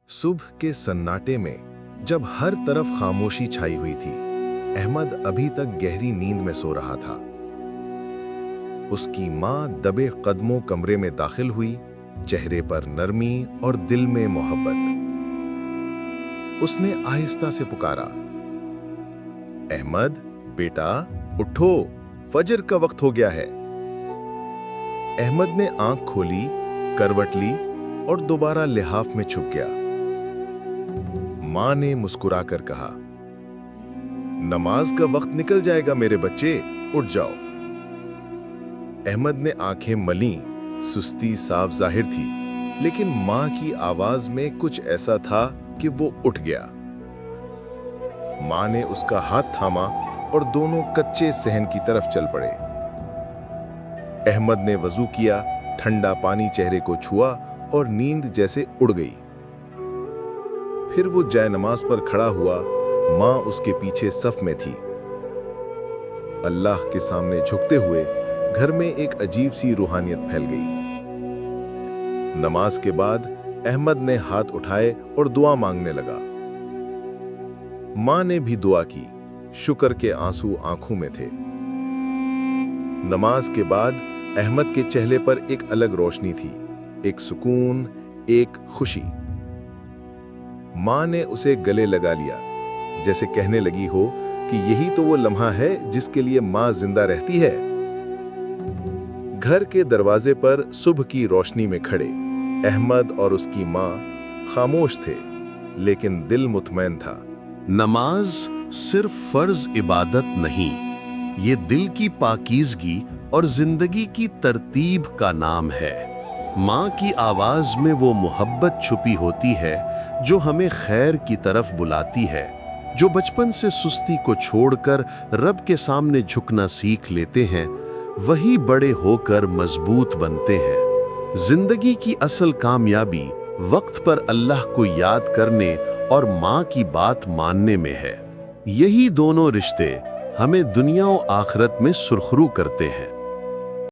सुबह के सन्नाटे में जब हर तरफ खामोशी छाई हुई थी, अहमद अभी तक गहरी नींद में सो रहा था। उसकी मां दबे कदमों कमरे में दाखिल हुई, चेहरे पर नरमी और दिल में मोहब्बत। उसने आहिस्ता से पुकारा, अहमद बेटा उठो, फजर का वक्त हो गया है। अहमद ने आंख खोली, करवट ली और दोबारा लिहाफ में छुप गया। मां ने मुस्कुराकर कहा, नमाज का वक्त निकल जाएगा मेरे बच्चे, उठ जाओ। अहमद ने आंखें मली, सुस्ती साफ जाहिर थी, लेकिन मां की आवाज में कुछ ऐसा था कि वो उठ गया। मां ने उसका हाथ थामा और दोनों कच्चे सहन की तरफ चल पड़े। अहमद ने वजू किया, ठंडा पानी चेहरे को छुआ और नींद जैसे उड़ गई। फिर वो जाए नमाज पर खड़ा हुआ, मां उसके पीछे सफ में थी। अल्लाह के सामने झुकते हुए घर में एक अजीब सी रूहानियत फैल गई। नमाज के बाद अहमद ने हाथ उठाए और दुआ मांगने लगा। मां ने भी दुआ की, शुक्र के आंसू आंखों में थे। नमाज के बाद अहमद के चेहरे पर एक अलग रोशनी थी, एक सुकून, एक खुशी। मां ने उसे गले लगा लिया, जैसे कहने लगी हो कि यही तो वो लम्हा है जिसके लिए मां जिंदा रहती है। घर के दरवाजे पर सुबह की रोशनी में खड़े अहमद और उसकी मां खामोश थे, लेकिन दिल मुतमैन था। नमाज सिर्फ फर्ज इबादत नहीं, ये दिल की पाकीज़गी और जिंदगी की तरतीब का नाम है। माँ की आवाज में वो मोहब्बत छुपी होती है जो हमें खैर की तरफ बुलाती है, जो बचपन से सुस्ती को छोड़कर रब के सामने झुकना सीख लेते हैं, वही बड़े होकर मजबूत बनते हैं। जिंदगी की असल कामयाबी वक्त पर अल्लाह को याद करने और माँ की बात मानने में है। यही दोनों रिश्ते हमें दुनिया और आखिरत में सुरखरू करते हैं।